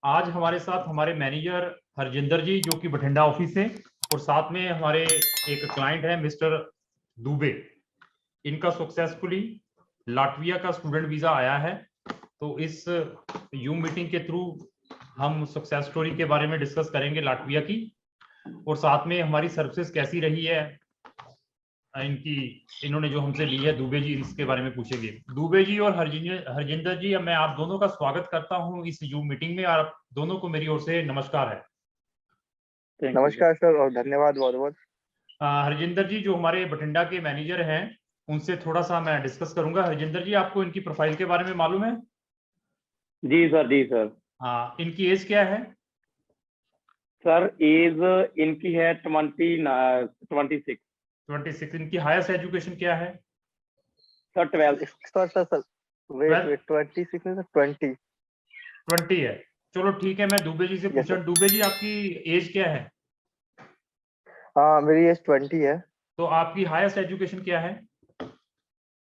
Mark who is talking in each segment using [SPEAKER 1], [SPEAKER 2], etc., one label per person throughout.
[SPEAKER 1] आज हमारे साथ हमारे मैनेजर हरजिंदर जी जो कि बठिंडा ऑफिस से, और साथ में हमारे एक क्लाइंट है मिस्टर दुबे। इनका सक्सेसफुली लाटविया का स्टूडेंट वीजा आया है। तो इस यूम मीटिंग के थ्रू हम सक्सेस स्टोरी के बारे में डिस्कस करेंगे लाटविया की, और साथ में हमारी सर्विसेज कैसी रही है इनकी, इन्होंने जो हमसे ली है दुबे जी, इसके बारे में पूछेंगे। दुबे जी और हरजिंदर जी, मैं आप दोनों का स्वागत करता हूं इस यूम मीटिंग में। आप दोनों को मेरी ओर से नमस्कार है।
[SPEAKER 2] नमस्कार सर और धन्यवाद बहुत बहुत।
[SPEAKER 1] हरजिंदर जी जो हमारे बठिंडा के मैनेजर हैं, उनसे थोड़ा सा मैं डिस्कस करूंगा। हरजिंदर जी, आपको इनकी प्रोफाइल के बारे में मालूम है?
[SPEAKER 3] जी सर, जी सर।
[SPEAKER 1] हाँ, इनकी एज क्या है?
[SPEAKER 3] सर एज इनकी है 26।
[SPEAKER 1] 26। इनकी हाईएस्ट एजुकेशन क्या है?
[SPEAKER 3] सर 12।
[SPEAKER 2] सर वेट 26 में
[SPEAKER 1] 20 है। चलो ठीक है, मैं दुबे जी से पूछा। दुबे जी, आपकी एज क्या है?
[SPEAKER 2] हाँ, मेरी एज 20 है।
[SPEAKER 1] तो आपकी हाईएस्ट एजुकेशन क्या है?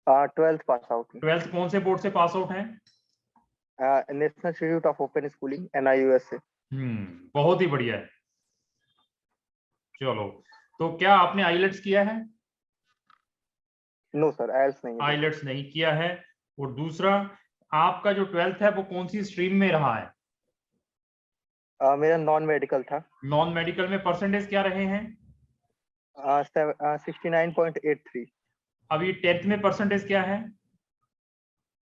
[SPEAKER 2] 12th pass out.
[SPEAKER 1] 12th कौन से बोर्ड से पास आउट हैं?
[SPEAKER 2] National institute of open schooling NIUS से।
[SPEAKER 1] बहुत ही बढ़िया है। चलो, तो क्या आपने आईलेट्स किया है?
[SPEAKER 2] नो सर, आइल्स नहीं है।
[SPEAKER 1] आईलेट्स नहीं किया है। और दूसरा, आपका जो 12th है वो कौन सी स्ट्रीम में रहा है?
[SPEAKER 2] मेरा नॉन मेडिकल था।
[SPEAKER 1] नॉन मेडिकल में परसेंटेज क्या रहे हैं?
[SPEAKER 2] 69.83।
[SPEAKER 1] अभी 10th में परसेंटेज क्या है?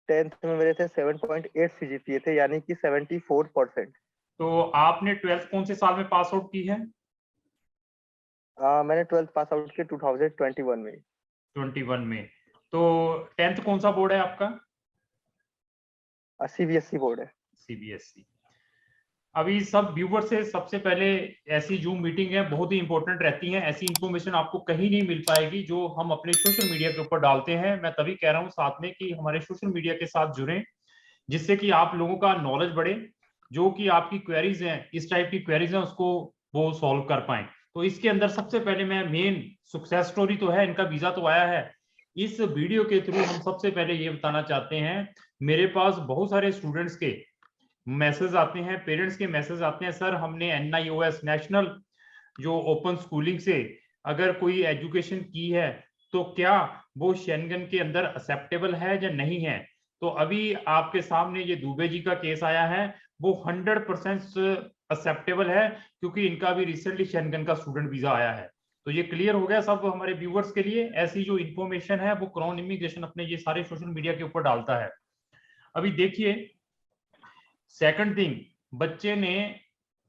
[SPEAKER 2] 10th में मेरे थे 7.8 CGPA थे, यानी कि 74%।
[SPEAKER 1] तो आपने 12th कौन से साल में पास आउट की है?
[SPEAKER 2] मैंने 12th पास आउट किया 2021 में।
[SPEAKER 1] 21 में। तो 10th कौन सा बोर्ड है आपका?
[SPEAKER 2] CBSE बोर्ड है।
[SPEAKER 1] CBSE। अभी सब व्यूवर से सबसे पहले, ऐसी जूम मीटिंग है बहुत ही इंपॉर्टेंट रहती है। ऐसी इंफॉर्मेशन आपको कहीं नहीं मिल पाएगी जो हम अपने सोशल मीडिया के ऊपर डालते हैं। मैं तभी कह रहा हूं साथ में कि हमारे सोशल मीडिया के साथ जुड़ें, जिससे कि आप लोगों का नॉलेज बढ़े, जो कि आपकी क्वेरीज हैं, इस टाइप की क्वेरीज हैं, उसको वो सॉल्व कर पाए। तो इसके अंदर सबसे पहले मैं मेन सक्सेस स्टोरी तो है, इनका वीजा तो आया है। इस वीडियो के थ्रू हम सबसे पहले ये बताना चाहते हैं, मेरे पास बहुत सारे स्टूडेंट्स के मैसेज आते हैं, पेरेंट्स के मैसेज आते हैं, सर हमने NIOS नेशनल जो ओपन स्कूलिंग से अगर कोई एजुकेशन की है तो क्या वो शेंगन के अंदर एक्सेप्टेबल है या नहीं है। तो अभी आपके सामने ये दुबे जी का केस आया है, वो 100% एक्सेप्टेबल है, क्योंकि इनका भी रिसेंटली शेंगन का स्टूडेंट वीजा आया है। तो ये क्लियर हो गया सब हमारे व्यूवर्स के लिए। ऐसी जो इंफॉर्मेशन है वो क्राउन इमिग्रेशन अपने ये सारे सोशल मीडिया के ऊपर डालता है। अभी देखिए, सेकंड थिंग, बच्चे ने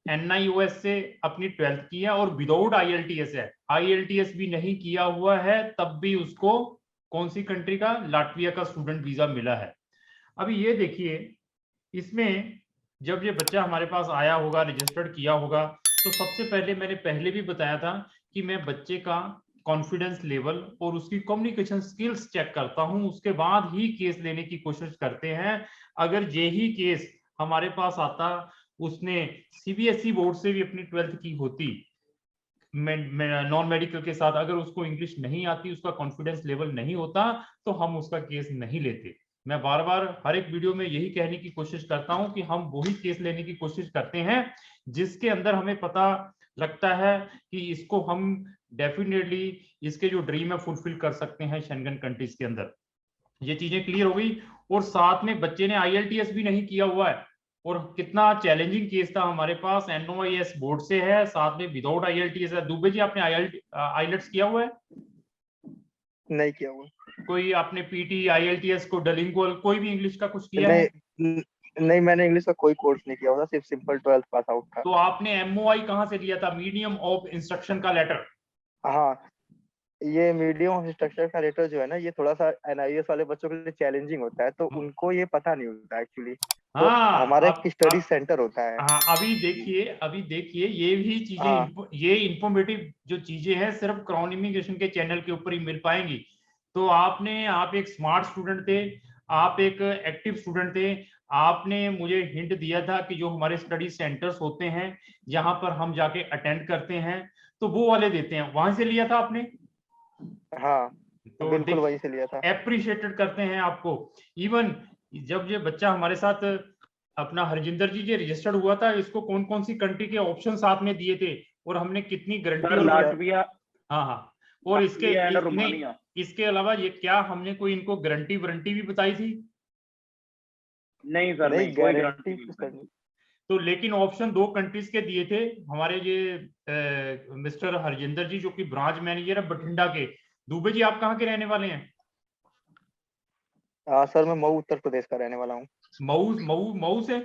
[SPEAKER 1] NIOS से अपनी 12th की है और विदाउट IELTS है। IELTS भी नहीं किया हुआ है, तब भी उसको कौन सी कंट्री का, लाटविया का स्टूडेंट वीजा मिला है। अभी ये देखिए, इसमें जब ये बच्चा हमारे पास आया होगा, रजिस्टर्ड किया होगा, तो सबसे पहले मैंने पहले भी बताया था कि मैं बच्चे का कॉन्फिडेंस लेवल और उसकी कम्युनिकेशन स्किल्स चेक करता हूं, उसके बाद ही केस लेने की कोशिश करते हैं। अगर यही केस हमारे पास आता, उसने CBSE बोर्ड से भी अपनी 12th की होती नॉन मेडिकल के साथ, अगर उसको इंग्लिश नहीं आती, उसका कॉन्फिडेंस लेवल नहीं होता, तो हम उसका केस नहीं लेते। मैं बार बार हर एक वीडियो में यही कहने की कोशिश करता हूं कि हम वही केस लेने की कोशिश करते हैं जिसके अंदर हमें पता लगता है कि इसको हम डेफिनेटली इसके जो ड्रीम है फुलफिल कर सकते हैं शेंगन कंट्रीज के अंदर। ये चीजें क्लियर हो गई। और साथ में बच्चे ने IELTS भी नहीं किया हुआ है, और कितना चैलेंजिंग केस था हमारे पास। NOIS बोर्ड से है, साथ में विदाउट IELTS है। दुबे जी, आपने IELTS किया हुआ है?
[SPEAKER 2] नहीं किया हुआ।
[SPEAKER 1] कोई आपने PT IELTS को डलिंगुअल कोई भी इंग्लिश का कुछ किया है?
[SPEAKER 2] नहीं, मैंने इंग्लिश का कोई कोर्स नहीं किया हुआ था, सिर्फ सिंपल 12th पास आउट था।
[SPEAKER 1] तो आपने MOI कहां से लिया था, मीडियम ऑफ इंस्ट्रक्शन का लेटर?
[SPEAKER 2] हाँ, ये मीडियम ऑफ इंस्ट्रक्शन का लेटर जो है ना, ये थोड़ा सा NIOS वाले बच्चों के लिए चैलेंजिंग होता है, तो उनको ये पता नहीं होता एक्चुअली। तो हमारा एक स्टडी सेंटर होता है।
[SPEAKER 1] हाँ, अभी देखिए ये भी चीजें, ये इंफॉर्मेटिव जो चीजें हैं सिर्फ क्राउन इमिग्रेशन के चैनल के ऊपर ही मिल पाएंगी। तो आप एक स्मार्ट स्टूडेंट थे, आप एक एक्टिव स्टूडेंट थे। आपने मुझे हिंट दिया था कि जो हमारे स्टडी सेंटर्स होते हैं जहां पर हम जाके अटेंड करते हैं, तो वो वाले देते हैं, वहां से लिया था आपने?
[SPEAKER 2] हाँ,
[SPEAKER 1] तो
[SPEAKER 2] बिल्कुल वहीं से लिया था।
[SPEAKER 1] एप्रिशिएटेड करते हैं आपको। इवन जब ये बच्चा हमारे साथ अपना हरजिंदर जी रजिस्टर्ड हुआ था, इसको कौन कौन सी कंट्री के ऑप्शन साथ में दिए थे और हमने कितनी गारंटी और
[SPEAKER 3] लाटविया,
[SPEAKER 1] हाँ हाँ, और
[SPEAKER 3] रोमानिया।
[SPEAKER 1] इसके अलावा ये क्या हमने कोई इनको गारंटी वारंटी भी बताई थी?
[SPEAKER 3] नहीं सर, नहीं कोई गारंटी नहीं।
[SPEAKER 1] तो लेकिन ऑप्शन 2 कंट्रीज के दिए थे हमारे ये मिस्टर हरजिंदर जी, जो कि ब्रांच मैनेजर है बठिंडा के। दुबे जी आप कहाँ के रहने वाले हैं?
[SPEAKER 2] सर मैं मऊ उत्तर प्रदेश का रहने वाला हूँ।
[SPEAKER 1] मऊ मऊ मऊ से?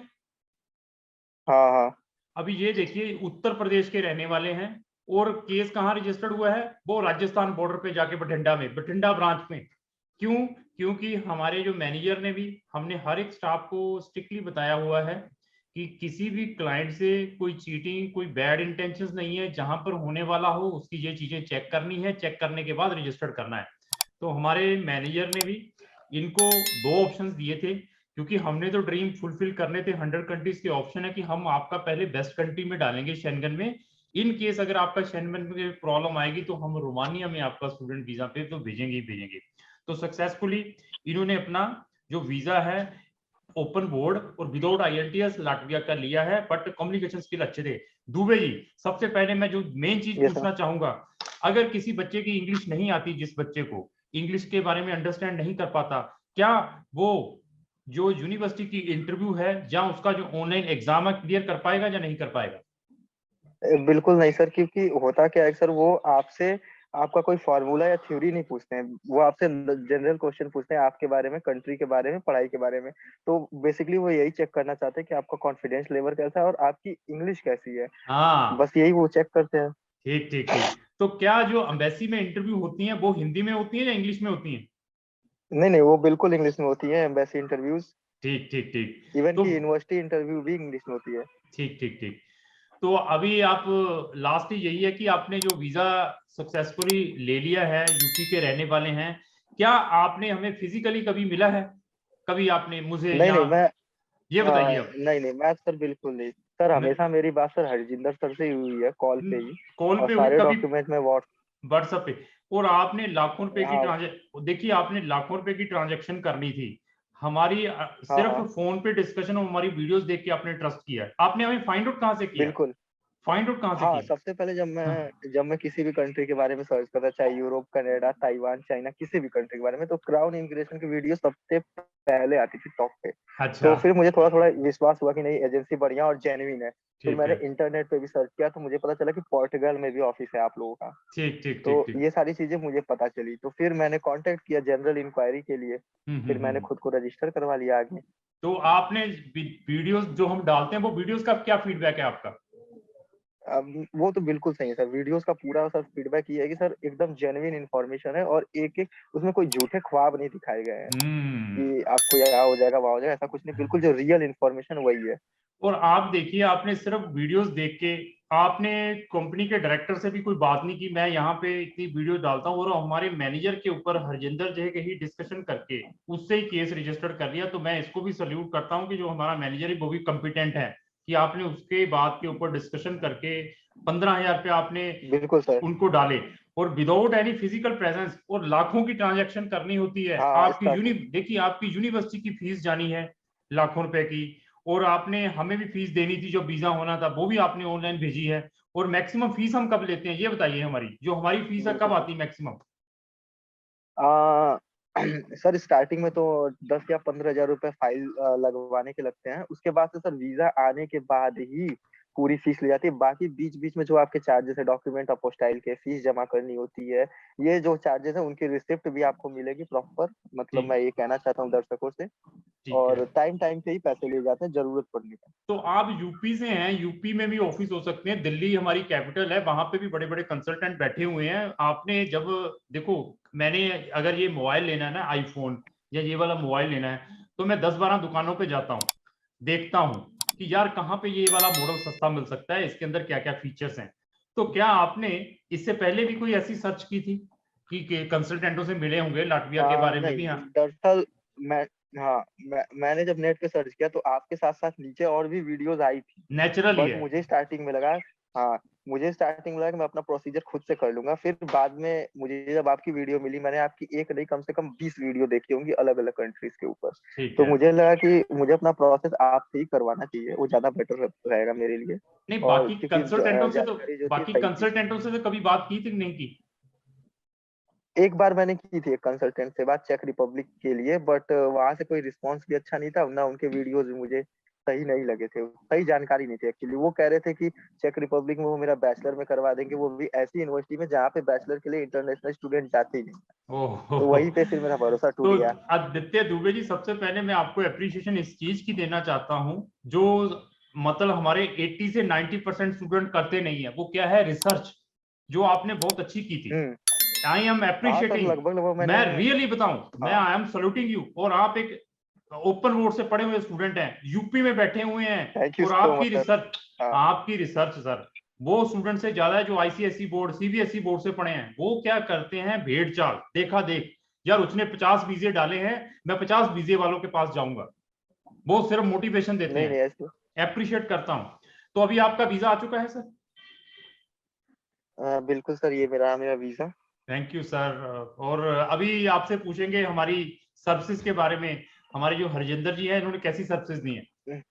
[SPEAKER 2] हाँ हाँ।
[SPEAKER 1] अभी ये देखिए उत्तर प्रदेश के रहने वाले हैं और केस कहाँ रजिस्टर्ड हुआ है? वो राजस्थान बॉर्डर पे जाके बठिंडा में, बठिंडा ब्रांच में। क्यों? क्योंकि हमारे जो मैनेजर ने भी, हमने हर एक स्टाफ को स्ट्रिक्टली बताया हुआ है कि किसी भी क्लाइंट से कोई चीटिंग, कोई बैड इंटेंशंस नहीं है, जहां पर होने वाला हो उसकी ये चीजें चेक करनी है, चेक करने के बाद रजिस्टर्ड करना है। तो हमारे मैनेजर ने भी इनको 2 ऑप्शंस दिए थे, क्योंकि हमने तो ड्रीम फुलफिल करने थे। 100 कंट्रीज के ऑप्शन है कि हम आपका पहले बेस्ट कंट्री में डालेंगे शेंगन में। इन केस अगर आपका शेंगन में प्रॉब्लम आएगी तो हम रोमानिया में आपका स्टूडेंट वीजा पे तो भेजेंगे ही भेजेंगे। तो सक्सेसफुली इन्होंने अपना जो वीजा है ओपन बोर्ड और विदाउट IELTS लाटविया का लिया है, बट कम्युनिकेशन स्किल अच्छे थे। दुबे जी, सबसे पहले मैं जो मेन चीज पूछना चाहूंगा, अगर किसी बच्चे की इंग्लिश नहीं आती, जिस बच्चे को इंग्लिश के बारे में अंडरस्टैंड नहीं कर पाता, क्या वो जो यूनिवर्सिटी की इंटरव्यू है या उसका जो ऑनलाइन एग्जाम है क्लियर कर पाएगा या नहीं कर पाएगा?
[SPEAKER 2] बिल्कुल नहीं सर, क्योंकि होता क्या है सर, वो आपसे आपका कोई फॉर्मूला या थ्योरी नहीं पूछते हैं, वो आपसे जनरल क्वेश्चन पूछते हैं आपके बारे में, कंट्री के बारे में, पढ़ाई के बारे में। तो बेसिकली वो यही चेक करना चाहते हैं कि आपका कॉन्फिडेंस लेवल कैसा है और आपकी इंग्लिश कैसी है।
[SPEAKER 1] हाँ,
[SPEAKER 2] बस यही वो चेक करते हैं।
[SPEAKER 1] ठीक ठीक ठीक। तो क्या जो एम्बेसी में इंटरव्यू होती है वो हिंदी में होती है या इंग्लिश में होती है?
[SPEAKER 2] नहीं नहीं, वो बिल्कुल इंग्लिश में होती है, एम्बेसी इंटरव्यूज।
[SPEAKER 1] ठीक ठीक ठीक।
[SPEAKER 2] इवन
[SPEAKER 1] तो
[SPEAKER 2] की यूनिवर्सिटी इंटरव्यू भी इंग्लिश में होती है।
[SPEAKER 1] ठीक ठीक ठीक। तो अभी आप लास्ट ही यही है कि आपने जो वीजा सक्सेसफुली ले लिया है, यूपी के रहने वाले हैं, क्या आपने हमें फिजिकली कभी मिला है? कभी आपने मुझे
[SPEAKER 2] नहीं नहीं,
[SPEAKER 1] यहाँ
[SPEAKER 2] मैं
[SPEAKER 1] ये बताइए अब।
[SPEAKER 2] नहीं नहीं, मैं सर बिल्कुल नहीं सर, हमेशा मेरी बात सर हरजिंदर सर से ही हुई है, कॉल पे ही।
[SPEAKER 1] कॉल
[SPEAKER 2] और
[SPEAKER 1] पे हुई
[SPEAKER 2] सारे
[SPEAKER 1] कभी?
[SPEAKER 2] डॉक्यूमेंट में
[SPEAKER 1] व्हाट्सएप पे? और आपने लाखों रुपए की
[SPEAKER 2] हाँ
[SPEAKER 1] देखिए आपने लाखों रुपए की ट्रांजेक्शन करनी थी, हमारी
[SPEAKER 2] हाँ
[SPEAKER 1] सिर्फ
[SPEAKER 2] हाँ
[SPEAKER 1] फोन पे डिस्कशन और हमारी वीडियोस देख के आपने ट्रस्ट किया है। आपने हमें फाइंड आउट कहाँ से किया?
[SPEAKER 2] बिल्कुल।
[SPEAKER 1] फाइंड आउट कहाँ से
[SPEAKER 2] हाँ,
[SPEAKER 1] किया?
[SPEAKER 2] सबसे पहले
[SPEAKER 1] हाँ,
[SPEAKER 2] जब मैं किसी भी कंट्री के बारे में सर्च करता, चाहे यूरोप, कनाडा, ताइवान, चाइना, किसी भी कंट्री के बारे में, तो क्राउन इमिग्रेशन की वीडियो सबसे पहले आती थी टॉप पे।
[SPEAKER 1] अच्छा,
[SPEAKER 2] तो फिर मुझे थोड़ा थोड़ा विश्वास हुआ कि नहीं, एजेंसी बढ़िया और जेन्युइन है। फिर
[SPEAKER 1] ठीक
[SPEAKER 2] मैंने
[SPEAKER 1] है,
[SPEAKER 2] इंटरनेट पे भी सर्च किया तो मुझे पता चला कि पोर्टुगल में भी ऑफिस है आप लोगों का।
[SPEAKER 1] ठीक ठीक
[SPEAKER 2] तो
[SPEAKER 1] ठीक ठीक।
[SPEAKER 2] ये सारी चीजें मुझे पता चली, तो फिर मैंने कांटेक्ट किया जनरल इंक्वायरी के लिए। फिर मैंने
[SPEAKER 1] हम्म।
[SPEAKER 2] खुद को रजिस्टर करवा लिया आगे।
[SPEAKER 1] तो आपने वीडियोस जो हम डालते हैं वो वीडियोस का क्या फीडबैक है आपका?
[SPEAKER 2] अब वो तो बिल्कुल सही है सर, वीडियोस का पूरा सर फीडबैक ये है कि सर एकदम जेन्युइन इन्फॉर्मेशन है, और एक एक उसमें कोई झूठे ख्वाब नहीं दिखाए गए हैं
[SPEAKER 1] हम्म।
[SPEAKER 2] कि आपको यहाँ हो जाएगा वहां हो जाएगा, ऐसा कुछ नहीं, बिल्कुल जो रियल इन्फॉर्मेशन वही है।
[SPEAKER 1] और आप देखिए, आपने सिर्फ वीडियोस देख के, आपने कंपनी के डायरेक्टर से भी कोई बात नहीं की मैं यहाँ पे इतनी वीडियो डालता हूँ, और हमारे मैनेजर के ऊपर हरजिंदर जय के ही डिस्कशन करके उससे ही केस रजिस्टर कर लिया। तो मैं इसको भी सल्यूट करता हूँ कि जो हमारा मैनेजर है वो भी कॉम्पिटेंट है, कि आपने उसके बात के ऊपर डिस्कशन करके 15,000 रुपये आपने
[SPEAKER 2] बिल्कुल सर।
[SPEAKER 1] उनको डाले, और विदाउट एनी फिजिकल प्रेजेंस, और लाखों की ट्रांजैक्शन करनी होती है।
[SPEAKER 2] हाँ
[SPEAKER 1] आपकी
[SPEAKER 2] स्टार्टिंग।
[SPEAKER 1] देखिए आपकी यूनिवर्सिटी की फीस जानी है लाखों रुपए की, और आपने हमें भी फीस देनी थी, जो वीजा होना था वो भी आपने ऑनलाइन भेजी है। और मैक्सिमम फीस हम कब लेते हैं ये बताइए, हमारी जो हमारी फीस है कब
[SPEAKER 2] बिल्कुल
[SPEAKER 1] आती है मैक्सिमम?
[SPEAKER 2] आ, सर स्टार्टिंग में तो 10 या 15 हजार रुपए फाइल लगवाने के लगते हैं, उसके बाद से सर वीजा आने के बाद ही पूरी फीस ली जाती है। बाकी बीच बीच में जो आपके चार्जेस है, डॉक्यूमेंट अपोस्टाइल के, फीस जमा करनी होती है, ये जो चार्जेस है उनकी रिसिप्ट भी आपको मिलेगी प्रॉपर। मतलब
[SPEAKER 1] ठीक
[SPEAKER 2] मैं ये कहना चाहता हूँ दर्शकों से।
[SPEAKER 1] ठीक है।
[SPEAKER 2] और टाइम टाइम से ही पैसे लिए जाते हैं जरूरत पड़ने पर।
[SPEAKER 1] तो आप यूपी से हैं, यूपी में भी ऑफिस हो सकते हैं, दिल्ली हमारी कैपिटल है, वहां पे भी बड़े बड़े कंसल्टेंट बैठे हुए हैं। आपने जब देखो, मैंने अगर ये मोबाइल लेना है ना, आईफोन या ये वाला मोबाइल लेना है, तो मैं 10-12 दुकानों पे जाता हूँ, देखता हूँ कि यार कहाँ पे ये वाला मॉडल सस्ता मिल सकता है, इसके अंदर क्या क्या फीचर्स हैं। तो क्या आपने इससे पहले भी कोई ऐसी सर्च की थी कि कंसल्टेंटों से मिले होंगे लाटविया के बारे में भी?
[SPEAKER 2] नहीं
[SPEAKER 1] हाँ,
[SPEAKER 2] दरअसल मैं हाँ मैंने जब नेट पे सर्च किया तो आपके साथ साथ नीचे और भी वीडियोस आई थी।
[SPEAKER 1] नेचुरल ही
[SPEAKER 2] बट
[SPEAKER 1] है।
[SPEAKER 2] मुझे स्टार्टिंग में लगा, हाँ, मुझे स्टार्टिंग में लगा कि मैं अपना प्रोसीजर खुद से कर लूंगा, फिर बाद में मुझे जब आपकी वीडियो मिली, मैंने आपकी एक नहीं कम से कम 20 वीडियो देखी होंगी अलग अलग कंट्रीज के ऊपर।
[SPEAKER 1] ठीक
[SPEAKER 2] तो
[SPEAKER 1] है।
[SPEAKER 2] मुझे लगा कि मुझे अपना प्रोसेस आपसे ही करवाना चाहिए, वो ज्यादा बेटर रहेगा मेरे लिए।
[SPEAKER 1] नहीं,
[SPEAKER 2] और
[SPEAKER 1] बाकी
[SPEAKER 2] क्योंकि
[SPEAKER 1] कंसल्टेंटों से तो
[SPEAKER 2] जानकारी जो थी
[SPEAKER 1] बाकी
[SPEAKER 2] सही थी।
[SPEAKER 1] कंसल्टेंटों से तो कभी बात की थी कि नहीं की?
[SPEAKER 2] एक बार मैंने की थी एक कंसल्टेंट से बात, चेक रिपब्लिक के लिए, बट वहां से कोई रिस्पांस भी अच्छा नहीं था ना, उनके वीडियोज मुझे सही नहीं लगे थे, सही जानकारी नहीं थी एक्चुअली। वो कह रहे थे कि चेक रिपब्लिक में वो मेरा बैचलर में करवा देंगे, वो भी ऐसी यूनिवर्सिटी में जहाँ पे बैचलर के लिए इंटरनेशनल स्टूडेंट जाते ही नहीं। तो
[SPEAKER 1] ओह
[SPEAKER 2] वहीं पे फिर मेरा भरोसा
[SPEAKER 1] तो
[SPEAKER 2] टूट गया।
[SPEAKER 1] आदित्य दुबे जी, सबसे पहले मैं आपको अप्रिशिएशन इस चीज की देना चाहता हूं, जो मतलब हमारे 80 से 90% स्टूडेंट करते नहीं है, वो क्या है, रिसर्च, जो आपने बहुत अच्छी की थी।
[SPEAKER 2] हम्म।
[SPEAKER 1] आई एम
[SPEAKER 2] हाँ सर,
[SPEAKER 1] अप्रिशिएटिंग।
[SPEAKER 2] लगभग लगभग मैंने।
[SPEAKER 1] मैं रियली बताऊं, मैं
[SPEAKER 2] हाँ।
[SPEAKER 1] I am saluting you. और आप एक ओपन बोर्ड से पढ़े हुए स्टूडेंट हैं, यूपी में बैठे हुए हैं,
[SPEAKER 2] थैंक यू
[SPEAKER 1] और
[SPEAKER 2] सो मच सर। हाँ।
[SPEAKER 1] आपकी रिसर्च सर, वो स्टूडेंट से ज्यादा है जो आईसीएसई बोर्ड, सीबीएसई बोर्ड से पढ़े हैं। वो क्या करते हैं, भेड़ चाल, देखा देख, यार उसने 50 वीजे डाले हैं, मैं 50 वीजे वालों के पास जाऊंगा। वो सिर्फ मोटिवेशन देते
[SPEAKER 2] नहीं
[SPEAKER 1] हैं।
[SPEAKER 2] नहीं ऐसे।
[SPEAKER 1] अप्रिशिएट करता हूं। तो अभी आपका वीजा आ चुका है सर?
[SPEAKER 2] बिल्कुल सर, ये मेरा मेरा वीजा।
[SPEAKER 1] Thank you sir. और अभी आपसे पूछेंगे हमारी सर्विसेज के बारे में। हमारे जो हरजिंदर जी हैं, इन्होंने कैसी सर्विसेज दी हैं?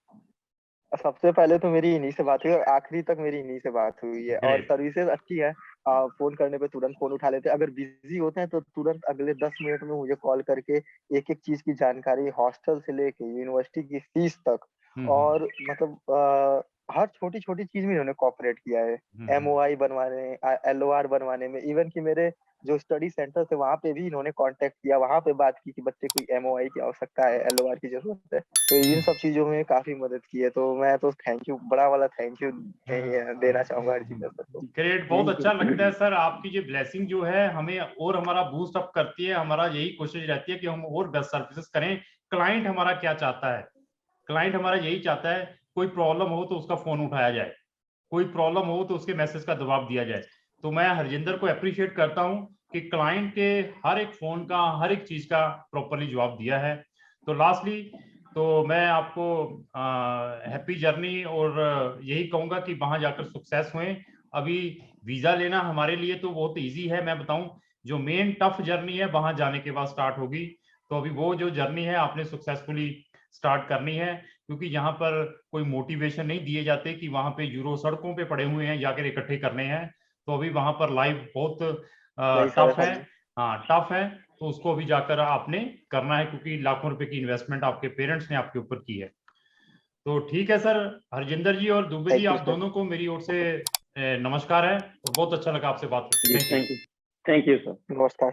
[SPEAKER 2] सबसे पहले तो मेरी इन्हीं से बात हुई और आखिरी तक मेरी इन्हीं से बात हुई है, और
[SPEAKER 1] ग्रेट।
[SPEAKER 2] सर्विसेज अच्छी है। फोन करने पे तुरंत फोन उठा लेते हैं, अगर बिजी होते हैं तो तुरंत अगले 10 मिनट में मुझे कॉल करके एक एक चीज की जानकारी, हॉस्टल से लेके यूनिवर्सिटी की फीस तक,
[SPEAKER 1] हम्म
[SPEAKER 2] और मतलब हर छोटी छोटी चीज में इन्होंने कॉपरेट किया है।
[SPEAKER 1] हम्म।
[SPEAKER 2] एमओआई बनवाने, एलओआर बनवाने में, इवन कि मेरे जो स्टडी सेंटर थे वहां पे भी इन्होंने कांटेक्ट किया, वहां पे बात की कि बच्चे को एमओआई की आवश्यकता है, एलओआर की जरूरत है। तो इन सब चीजों में काफी मदद की है, तो मैं तो थैंक यू, बड़ा वाला थैंक यू देना चाहूंगा हरजिंदर सर को।
[SPEAKER 1] ग्रेट, बहुत
[SPEAKER 2] यही
[SPEAKER 1] अच्छा लगता है
[SPEAKER 2] कुछ।
[SPEAKER 1] सर। आपकी जो ब्लेसिंग जो है हमें और हमारा बूस्ट अप करती है। हमारा यही कोशिश रहती है कि हम और बेस्ट सर्विसेज करें। क्लाइंट हमारा क्या चाहता है? क्लाइंट हमारा यही चाहता है, कोई प्रॉब्लम हो तो उसका फोन उठाया जाए, कोई प्रॉब्लम हो तो उसके मैसेज का जवाब दिया जाए। तो मैं हरजिंदर को अप्रिशिएट करता हूं कि क्लाइंट के हर एक फोन का, हर एक चीज का प्रॉपरली जवाब दिया है। तो लास्टली, तो मैं आपको हैप्पी जर्नी, और यही कहूंगा कि वहां जाकर सक्सेस हुए। अभी वीजा लेना हमारे लिए तो बहुत इजी है, मैं बताऊं, जो मेन टफ जर्नी है वहां जाने के बाद स्टार्ट होगी। तो अभी वो जो जर्नी है आपने सक्सेसफुली स्टार्ट करनी है, क्योंकि यहाँ पर कोई मोटिवेशन नहीं दिए जाते कि वहां पे यूरो सड़कों पे पड़े हुए हैं, जाकर इकट्ठे करने हैं। तो अभी वहां पर लाइफ बहुत
[SPEAKER 2] नहीं सर,
[SPEAKER 1] टफ
[SPEAKER 2] ऐसा
[SPEAKER 1] है।
[SPEAKER 2] नहीं।
[SPEAKER 1] हाँ, टफ है। तो उसको अभी जाकर आपने करना है, क्योंकि लाखों रुपए की इन्वेस्टमेंट आपके पेरेंट्स ने आपके ऊपर की है। तो ठीक है सर, हरजिंदर जी और दुबे जी,
[SPEAKER 2] थैंक यू
[SPEAKER 1] आप
[SPEAKER 2] सर।
[SPEAKER 1] दोनों को मेरी ओर से नमस्कार है, और बहुत अच्छा लगा आपसे बात करके।
[SPEAKER 2] जी
[SPEAKER 1] thank you.
[SPEAKER 2] Sir.
[SPEAKER 3] Thank you sir.
[SPEAKER 2] नमस्कार।